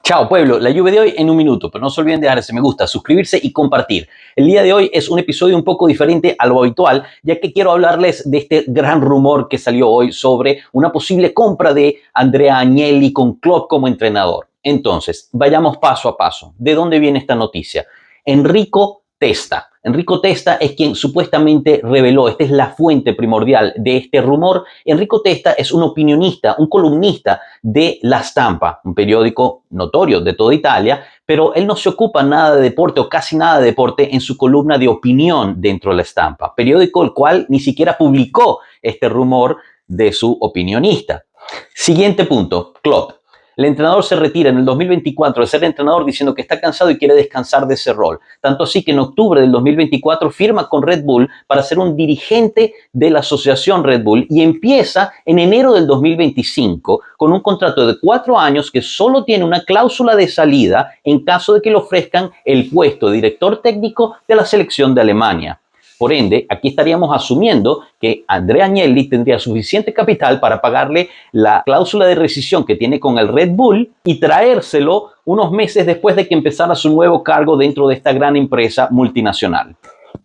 Chao pueblo, la lluvia de hoy en un minuto, pero no se olviden de darse me gusta, suscribirse y compartir. El día de hoy es un episodio un poco diferente a lo habitual, ya que quiero hablarles de este gran rumor que salió hoy sobre una posible compra de Andrea Agnelli con Klopp como entrenador. Entonces, vayamos paso a paso. ¿De dónde viene esta noticia? Enrico Testa. Enrico Testa es quien supuestamente reveló, esta es la fuente primordial de este rumor. Enrico Testa es un opinionista, un columnista de La Stampa, un periódico notorio de toda Italia, pero él no se ocupa nada de deporte o casi nada de deporte en su columna de opinión dentro de La Stampa, periódico el cual ni siquiera publicó este rumor de su opinionista. Siguiente punto, Klopp. El entrenador se retira en el 2024 de ser entrenador diciendo que está cansado y quiere descansar de ese rol. Tanto así que en octubre del 2024 firma con Red Bull para ser un dirigente de la asociación Red Bull y empieza en enero del 2025 con un contrato de 4 años que solo tiene una cláusula de salida en caso de que le ofrezcan el puesto de director técnico de la selección de Alemania. Por ende, aquí estaríamos asumiendo que Andrea Agnelli tendría suficiente capital para pagarle la cláusula de rescisión que tiene con el Red Bull y traérselo unos meses después de que empezara su nuevo cargo dentro de esta gran empresa multinacional.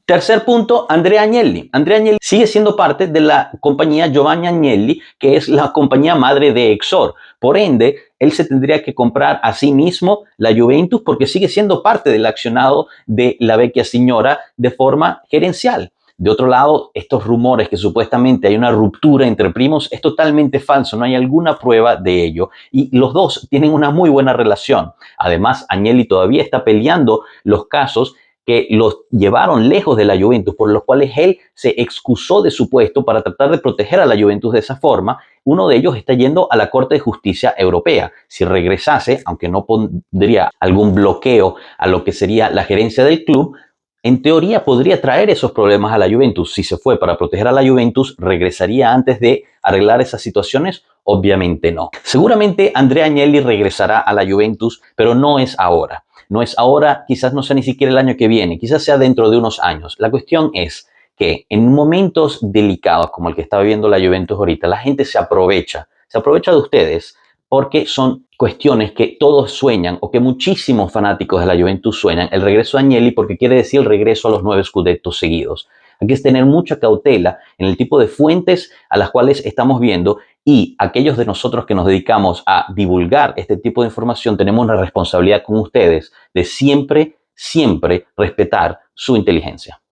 Tercer punto, Andrea Agnelli. Andrea Agnelli sigue siendo parte de la compañía Giovanni Agnelli, que es la compañía madre de Exor. Por ende, él se tendría que comprar a sí mismo la Juventus porque sigue siendo parte del accionado de la vecchia signora de forma gerencial. De otro lado, estos rumores que supuestamente hay una ruptura entre primos es totalmente falso, no hay alguna prueba de ello y los dos tienen una muy buena relación. Además, Agnelli todavía está peleando los casos que los llevaron lejos de la Juventus, por los cuales él se excusó de su puesto para tratar de proteger a la Juventus de esa forma. Uno de ellos está yendo a la Corte de Justicia Europea. Si regresase, aunque no pondría algún bloqueo a lo que sería la gerencia del club, en teoría podría traer esos problemas a la Juventus. Si se fue para proteger a la Juventus, ¿regresaría antes de arreglar esas situaciones? Obviamente no. Seguramente Andrea Agnelli regresará a la Juventus, pero no es ahora. No es ahora, quizás no sea ni siquiera el año que viene, quizás sea dentro de unos años. La cuestión es que en momentos delicados como el que está viviendo la Juventus ahorita, la gente se aprovecha de ustedes porque son cuestiones que todos sueñan o que muchísimos fanáticos de la Juventus sueñan. El regreso de Agnelli porque quiere decir el regreso a los 9 scudettos seguidos. Hay que tener mucha cautela en el tipo de fuentes a las cuales estamos viendo y aquellos de nosotros que nos dedicamos a divulgar este tipo de información tenemos una responsabilidad con ustedes de siempre respetar su inteligencia.